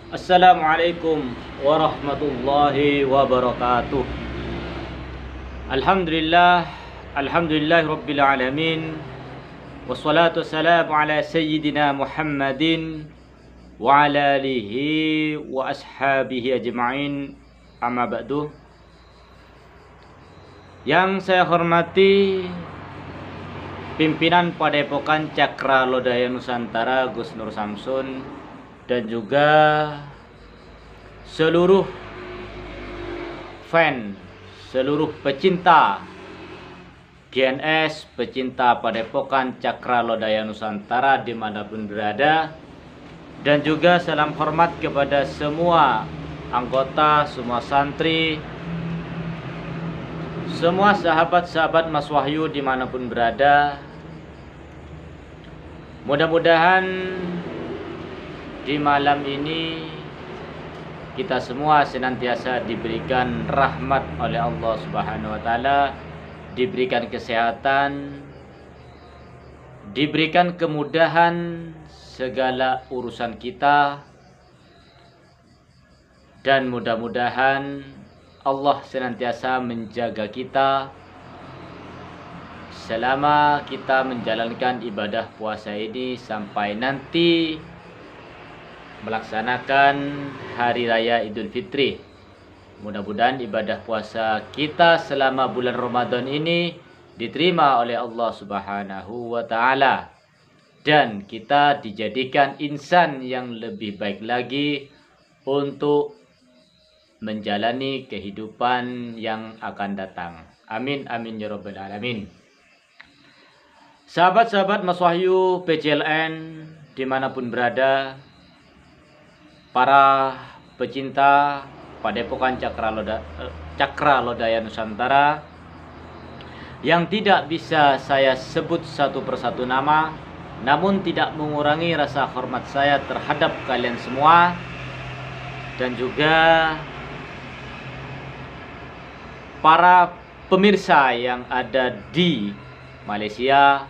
Assalamualaikum warahmatullahi wabarakatuh. Alhamdulillah, alhamdulillah rabbil alamin. Wassalatu wassalamu ala sayyidina Muhammadin wa ala alihi wa ashabihi ajma'in. Amma ba'du. Yang saya hormati pimpinan Padepokan Cakra Lodaya Nusantara Gus Nur Samsun, dan juga seluruh fan, seluruh pecinta GNS, pecinta Padepokan Cakra Lodaya Nusantara dimanapun berada, dan juga salam hormat kepada semua anggota, semua santri, semua sahabat-sahabat Mas Wahyu dimanapun berada. Mudah-mudahan di malam ini kita semua senantiasa diberikan rahmat oleh Allah Subhanahu wa taala, diberikan kesehatan, diberikan kemudahan segala urusan kita, dan mudah-mudahan Allah senantiasa menjaga kita selama kita menjalankan ibadah puasa ini sampai nanti melaksanakan Hari Raya Idul Fitri. Mudah-mudahan ibadah puasa kita selama bulan Ramadan ini diterima oleh Allah Subhanahu wa taala, dan kita dijadikan insan yang lebih baik lagi untuk menjalani kehidupan yang akan datang. Amin amin ya rabbal alamin. Sahabat-sahabat Mas Wahyu PCLN dimanapun berada, para pecinta Padepokan Cakra Lodaya Nusantara yang tidak bisa saya sebut satu persatu nama, namun tidak mengurangi rasa hormat saya terhadap kalian semua, dan juga para pemirsa yang ada di Malaysia,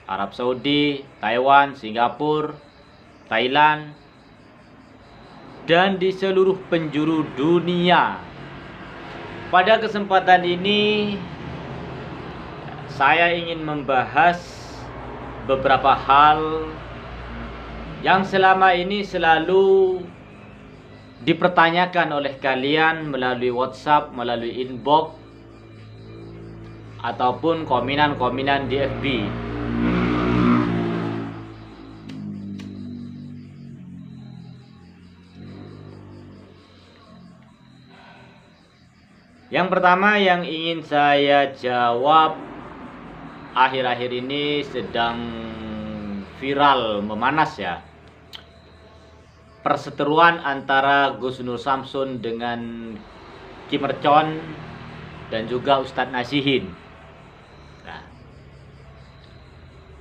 Arab Saudi, Taiwan, Singapura, Thailand, dan di seluruh penjuru dunia. Pada kesempatan ini saya ingin membahas beberapa hal yang selama ini selalu dipertanyakan oleh kalian melalui WhatsApp, melalui inbox, ataupun komenan-komenan di FB. Yang pertama yang ingin saya jawab, akhir-akhir ini sedang viral memanas ya, perseteruan antara Gus Nur Samsun dengan Kim Mercon dan juga Ustadz Nasihin. Nah,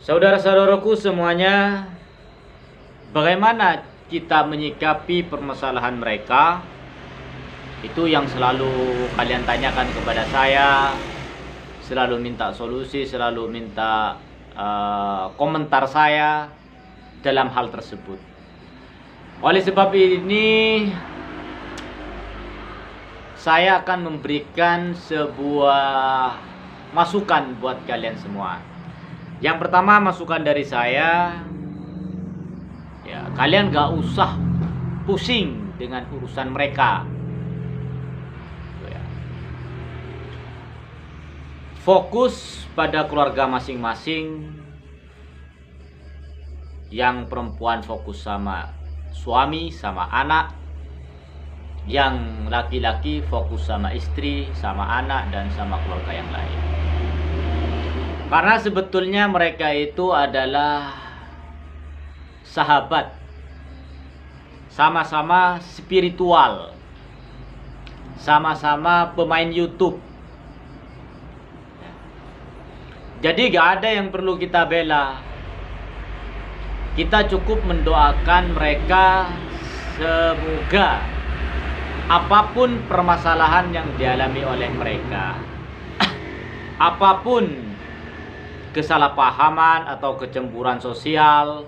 saudara-saudaraku semuanya, bagaimana kita menyikapi permasalahan mereka? Itu yang selalu kalian tanyakan kepada saya, selalu minta solusi, selalu minta komentar saya dalam hal tersebut. Oleh sebab ini, saya akan memberikan sebuah masukan buat kalian semua. Yang pertama, masukan dari saya, ya, kalian gak usah pusing dengan urusan mereka. Fokus pada keluarga masing-masing. Yang perempuan fokus sama suami, sama anak. Yang laki-laki fokus sama istri, sama anak, dan sama keluarga yang lain. Karena sebetulnya mereka itu adalah sahabat, sama-sama spiritual, sama-sama pemain YouTube. Jadi gak ada yang perlu kita bela. Kita cukup mendoakan mereka semoga apapun permasalahan yang dialami oleh mereka, apapun kesalahpahaman atau kecemburuan sosial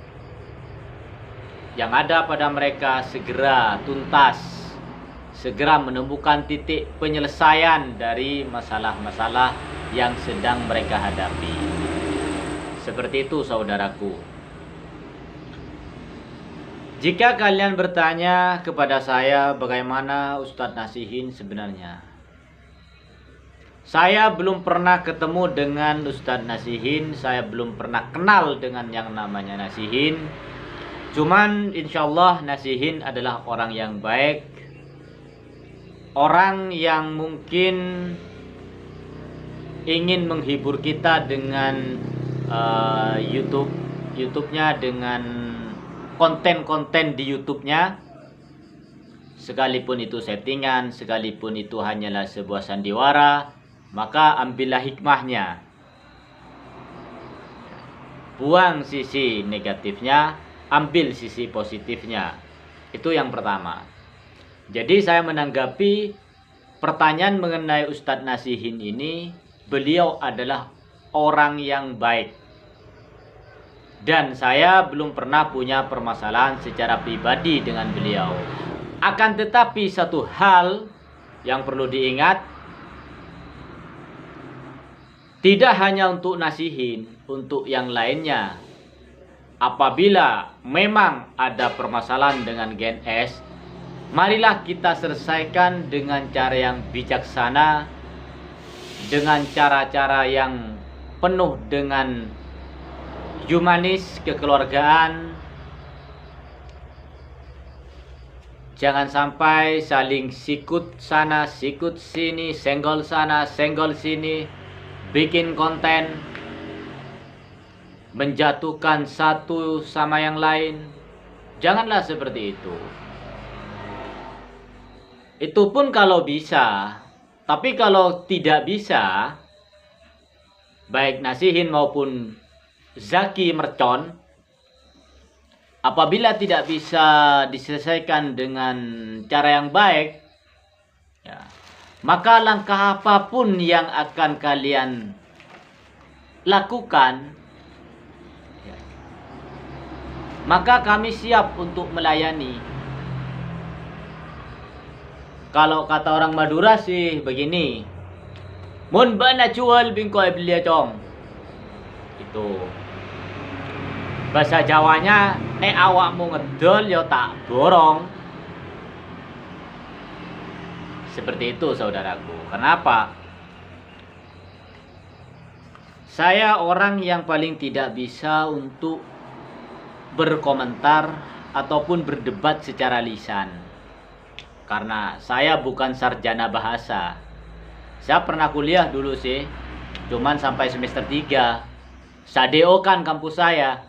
yang ada pada mereka segera tuntas, segera menemukan titik penyelesaian dari masalah-masalah yang sedang mereka hadapi. Seperti itu saudaraku. Jika kalian bertanya kepada saya bagaimana Ustadz Nasihin sebenarnya, saya belum pernah ketemu dengan Ustadz Nasihin, saya belum pernah kenal dengan yang namanya Nasihin. Cuman insya Allah Nasihin adalah orang yang baik, orang yang mungkin ingin menghibur kita dengan YouTube-nya, dengan konten-konten di YouTube-nya, sekalipun itu settingan, sekalipun itu hanyalah sebuah sandiwara, maka ambillah hikmahnya, buang sisi negatifnya, ambil sisi positifnya. Itu yang pertama. Jadi saya menanggapi pertanyaan mengenai Ustadz Nasihin ini, beliau adalah orang yang baik. Dan saya belum pernah punya permasalahan secara pribadi dengan beliau. Akan tetapi satu hal yang perlu diingat, tidak hanya untuk Nasihin, untuk yang lainnya. Apabila memang ada permasalahan dengan Gen S, marilah kita selesaikan dengan cara yang bijaksana, dengan cara-cara yang penuh dengan humanis, kekeluargaan. Jangan sampai saling sikut sana, sikut sini, senggol sana, senggol sini, bikin konten menjatuhkan satu sama yang lain. Janganlah seperti itu. Itu pun kalau bisa. Tapi kalau tidak bisa, baik Nasihin maupun Zaki Mercon, apabila tidak bisa diselesaikan dengan cara yang baik, ya, maka langkah apapun yang akan kalian lakukan, maka kami siap untuk melayani. Kalau kata orang Madura sih begini, mun bana cual bingko belia cong. Itu bahasa Jawanya, nek awakmu ngedol ya tak borong. Seperti itu saudaraku. Kenapa? Saya orang yang paling tidak bisa untuk berkomentar ataupun berdebat secara lisan, karena saya bukan sarjana bahasa. Saya pernah kuliah dulu sih, cuman sampai semester 3. Saya DO kan kampus saya.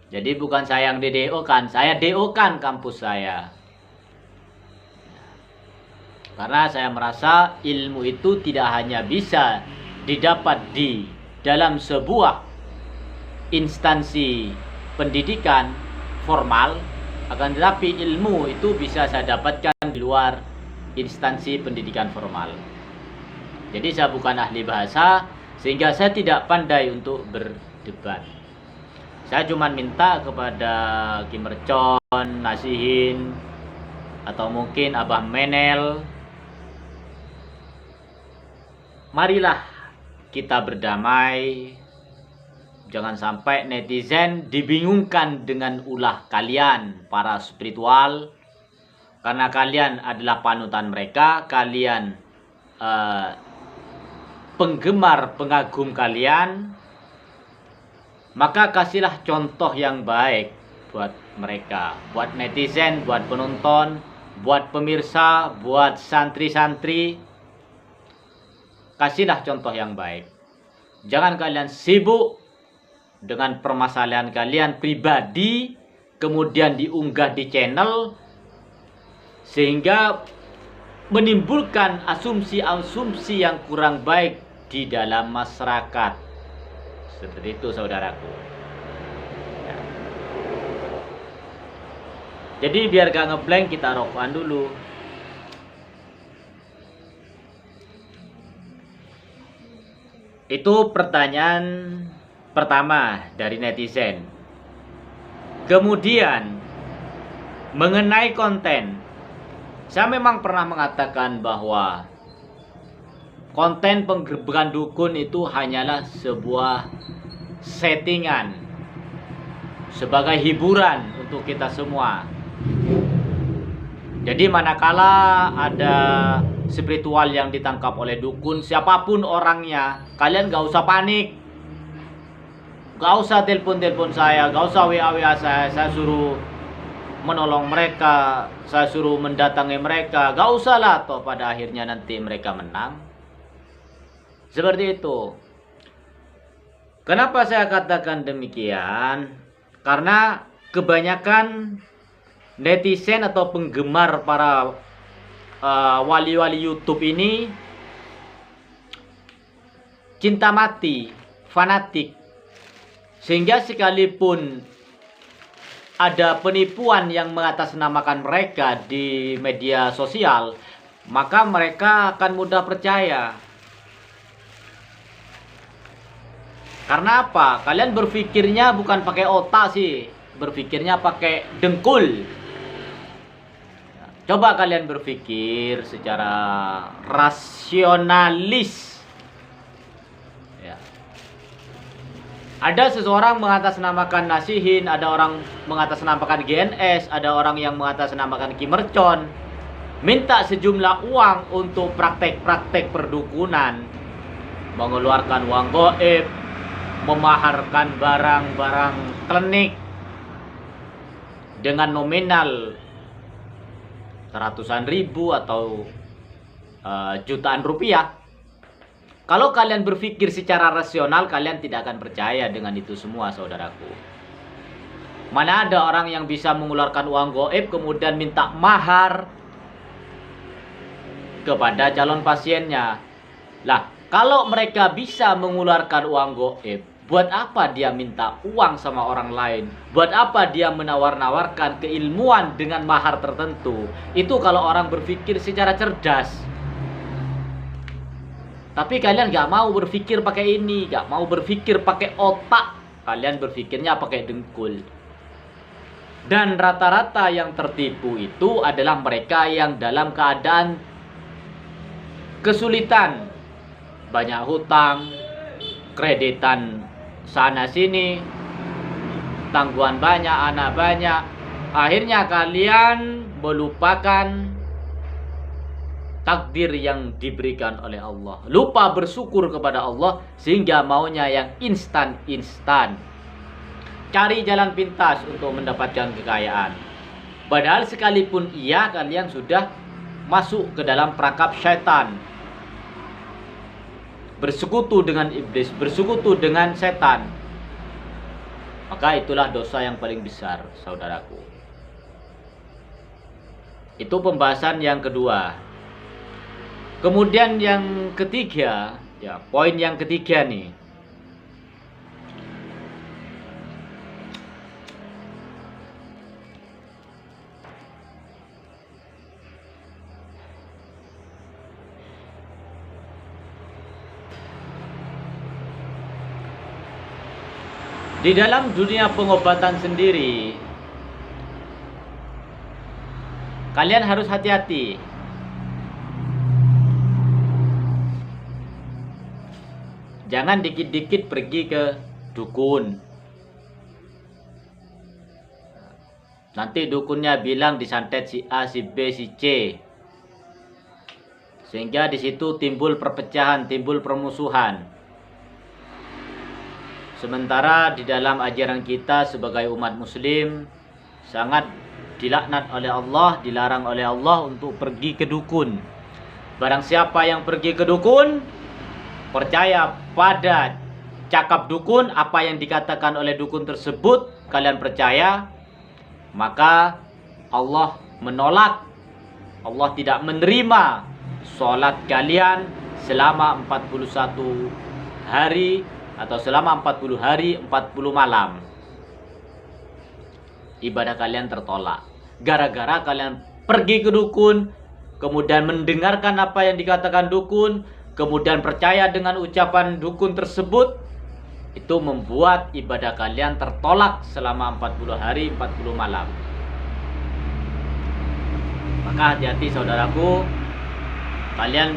Jadi bukan saya yang DO kan, saya DO kan kampus saya. Karena saya merasa ilmu itu tidak hanya bisa didapat di dalam sebuah instansi pendidikan formal, akan tetapi ilmu itu bisa saya dapatkan di luar instansi pendidikan formal. Jadi saya bukan ahli bahasa, sehingga saya tidak pandai untuk berdebat. Saya cuma minta kepada Ki Mercon, Nasihin, atau mungkin Abah Menel, marilah kita berdamai. Jangan sampai netizen dibingungkan dengan ulah kalian, para spiritual. Karena kalian adalah panutan mereka, kalian penggemar, pengagum kalian. Maka kasihlah contoh yang baik buat mereka, buat netizen, buat penonton, buat pemirsa, buat santri-santri. Kasihlah contoh yang baik. Jangan kalian sibuk dengan permasalahan kalian pribadi, kemudian diunggah di channel, sehingga menimbulkan asumsi-asumsi yang kurang baik di dalam masyarakat. Seperti itu saudaraku. Ya. Jadi biar gak ngeblank, kita rokokan dulu. Itu pertanyaan pertama dari netizen. Kemudian Mengenai konten, saya memang pernah mengatakan bahwa konten penggerbekan dukun itu hanyalah sebuah settingan sebagai hiburan untuk kita semua. Jadi manakala ada spiritual yang ditangkap oleh dukun, siapapun orangnya, kalian gak usah panik. Gak usah telepon-telepon saya, gak usah WA-WA saya suruh menolong mereka, saya suruh mendatangi mereka. Gak usah lah, toh pada akhirnya nanti mereka menang. Seperti itu. Kenapa saya katakan demikian? Karena kebanyakan netizen atau penggemar para wali-wali YouTube ini cinta mati, fanatik. Sehingga sekalipun ada penipuan yang mengatasnamakan mereka di media sosial, maka mereka akan mudah percaya. Karena apa? Kalian berpikirnya bukan pakai otak sih, berpikirnya pakai dengkul. Coba kalian berpikir secara rasionalis. Ada seseorang mengatasnamakan Nasihin, ada orang mengatasnamakan GNS, ada orang yang mengatasnamakan Kimercon, minta sejumlah uang untuk praktek-praktek perdukunan, mengeluarkan uang goib, memaharkan barang-barang klinik dengan nominal ratusan ribu atau jutaan rupiah. Kalau kalian berpikir secara rasional, kalian tidak akan percaya dengan itu semua, saudaraku. Mana ada orang yang bisa mengeluarkan uang goib kemudian minta mahar kepada calon pasiennya. Lah, kalau mereka bisa mengeluarkan uang goib, buat apa dia minta uang sama orang lain? Buat apa dia menawar-nawarkan keilmuan dengan mahar tertentu? Itu kalau orang berpikir secara cerdas. Tapi kalian gak mau berpikir pakai ini, gak mau berpikir pakai otak. Kalian berpikirnya pakai dengkul. Dan rata-rata yang tertipu itu adalah mereka yang dalam keadaan kesulitan. Banyak hutang, kreditan sana-sini, tanggungan banyak, anak banyak. Akhirnya kalian melupakan takdir yang diberikan oleh Allah. Lupa bersyukur kepada Allah sehingga maunya yang instan-instan. Cari jalan pintas untuk mendapatkan kekayaan. Padahal sekalipun iya, kalian sudah masuk ke dalam perangkap syaitan. Bersekutu dengan iblis, bersekutu dengan setan. Maka itulah dosa yang paling besar, saudaraku. Itu pembahasan yang kedua. Kemudian yang ketiga, ya poin yang ketiga nih. Di dalam dunia pengobatan sendiri, kalian harus hati-hati. Jangan dikit-dikit pergi ke dukun. Nanti dukunnya bilang disantet si A, si B, si C. Sehingga di situ timbul perpecahan, timbul permusuhan. Sementara di dalam ajaran kita sebagai umat muslim sangat dilaknat oleh Allah, dilarang oleh Allah untuk pergi ke dukun. Barang siapa yang pergi ke dukun, percaya pada cakap dukun, apa yang dikatakan oleh dukun tersebut kalian percaya, maka Allah menolak, Allah tidak menerima sholat kalian selama 41 hari atau selama 40 hari 40 malam. Ibadah kalian tertolak gara-gara kalian pergi ke dukun, kemudian mendengarkan apa yang dikatakan dukun, kemudian percaya dengan ucapan dukun tersebut. Itu membuat ibadah kalian tertolak selama 40 hari 40 malam. Maka hati-hati saudaraku, kalian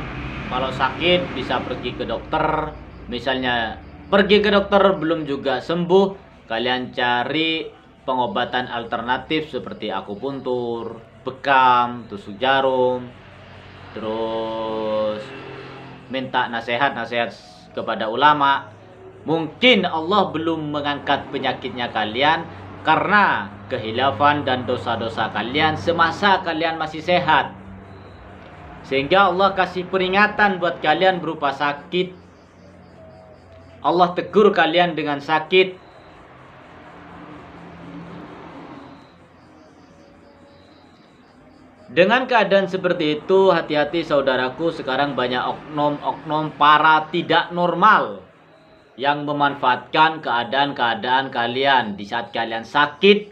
kalau sakit bisa pergi ke dokter. Misalnya pergi ke dokter belum juga sembuh, kalian cari pengobatan alternatif seperti akupuntur, bekam, tusuk jarum, terus minta nasihat-nasihat kepada ulama. Mungkin Allah belum mengangkat penyakitnya kalian karena kehilafan dan dosa-dosa kalian semasa kalian masih sehat. Sehingga Allah kasih peringatan buat kalian berupa sakit. Allah tegur kalian dengan sakit. Dengan keadaan seperti itu, hati-hati saudaraku, sekarang banyak oknum-oknum para tidak normal yang memanfaatkan keadaan-keadaan kalian di saat kalian sakit.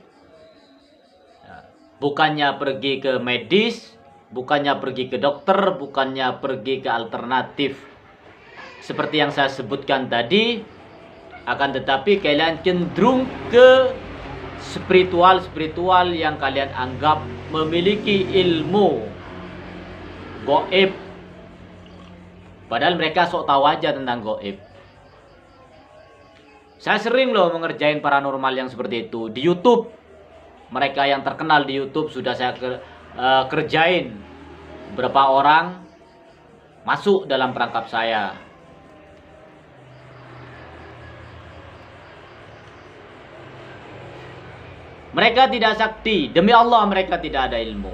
Bukannya pergi ke medis, bukannya pergi ke dokter, bukannya pergi ke alternatif seperti yang saya sebutkan tadi, akan tetapi kalian cenderung ke spiritual yang kalian anggap memiliki ilmu gaib, padahal mereka sok tahu aja tentang gaib. Saya sering loh mengerjain paranormal yang seperti itu di YouTube. Mereka yang terkenal di YouTube sudah saya kerjain. Beberapa orang masuk dalam perangkap saya. Mereka tidak sakti, demi Allah mereka tidak ada ilmu.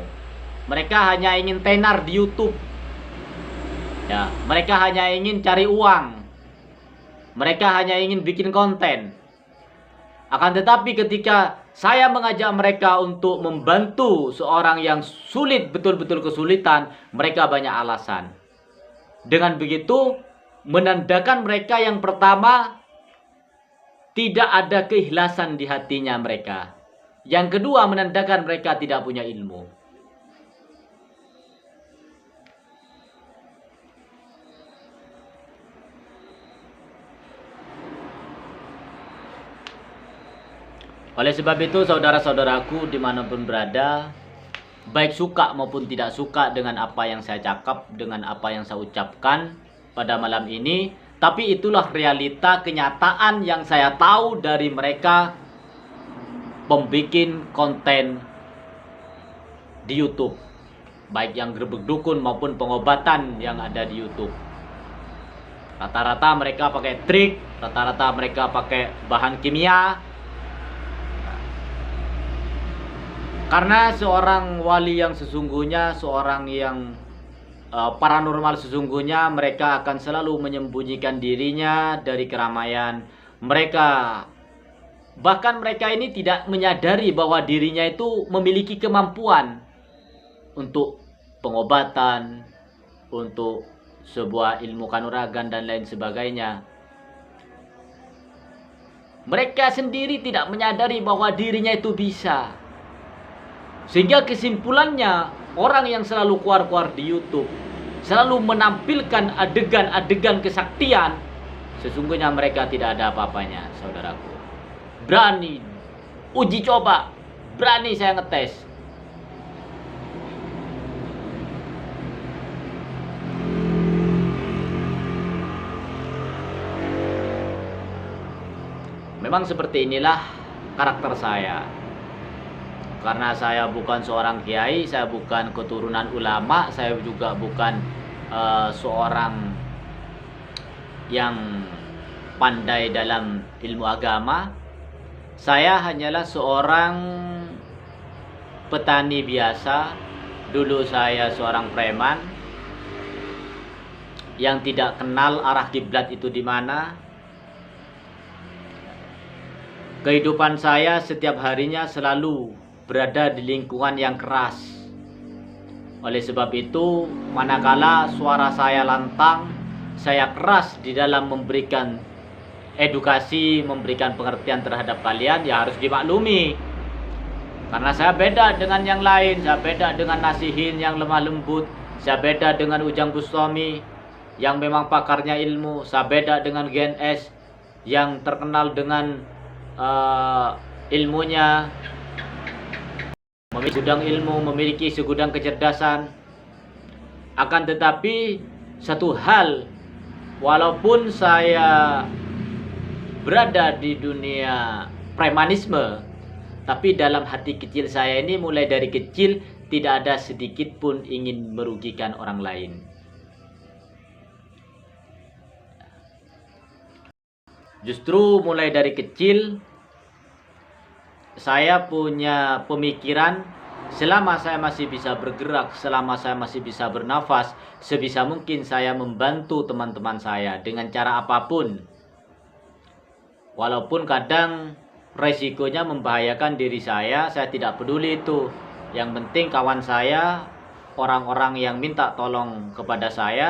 Mereka hanya ingin tenar di YouTube. Ya, mereka hanya ingin cari uang. Mereka hanya ingin bikin konten. Akan tetapi ketika saya mengajak mereka untuk membantu seorang yang sulit, betul-betul kesulitan, mereka banyak alasan. Dengan begitu, menandakan mereka yang pertama, tidak ada keikhlasan di hatinya mereka. Yang kedua, menandakan mereka tidak punya ilmu. Oleh sebab itu, saudara-saudaraku dimanapun berada, baik suka maupun tidak suka dengan apa yang saya cakap, dengan apa yang saya ucapkan pada malam ini, tapi itulah realita kenyataan yang saya tahu dari mereka pembikin konten di YouTube, baik yang gerbek dukun maupun pengobatan yang ada di YouTube. Rata-rata mereka pakai trik, rata-rata mereka pakai bahan kimia. Karena seorang wali yang sesungguhnya, seorang yang paranormal sesungguhnya, mereka akan selalu menyembunyikan dirinya dari keramaian. Bahkan mereka ini tidak menyadari bahwa dirinya itu memiliki kemampuan untuk pengobatan, untuk sebuah ilmu kanuragan dan lain sebagainya. Mereka sendiri tidak menyadari bahwa dirinya itu bisa. Sehingga kesimpulannya, orang yang selalu keluar-keluar di YouTube, selalu menampilkan adegan-adegan kesaktian, sesungguhnya mereka tidak ada apa-apanya, saudaraku. Berani uji coba, berani saya ngetes. Memang seperti inilah karakter saya. Karena saya bukan seorang kiai, saya bukan keturunan ulama, saya juga bukan seorang yang pandai dalam ilmu agama. Saya hanyalah seorang petani biasa. Dulu saya seorang preman yang tidak kenal arah kiblat itu di mana. Kehidupan saya setiap harinya selalu berada di lingkungan yang keras. Oleh sebab itu, manakala suara saya lantang, saya keras di dalam memberikan edukasi, memberikan pengertian terhadap kalian, ya harus dimaklumi. Karena saya beda dengan yang lain, saya beda dengan Nasihin yang lemah lembut, saya beda dengan Ujang Bustami yang memang pakarnya ilmu, saya beda dengan GNS yang terkenal dengan ilmunya, memiliki segudang ilmu, memiliki segudang kecerdasan. Akan tetapi satu hal, walaupun saya berada di dunia premanisme, tapi dalam hati kecil saya ini mulai dari kecil tidak ada sedikit pun ingin merugikan orang lain. Justru mulai dari kecil saya punya pemikiran, selama saya masih bisa bergerak, selama saya masih bisa bernafas, sebisa mungkin saya membantu teman-teman saya dengan cara apapun. Walaupun kadang resikonya membahayakan diri saya tidak peduli itu. Yang penting kawan saya, orang-orang yang minta tolong kepada saya,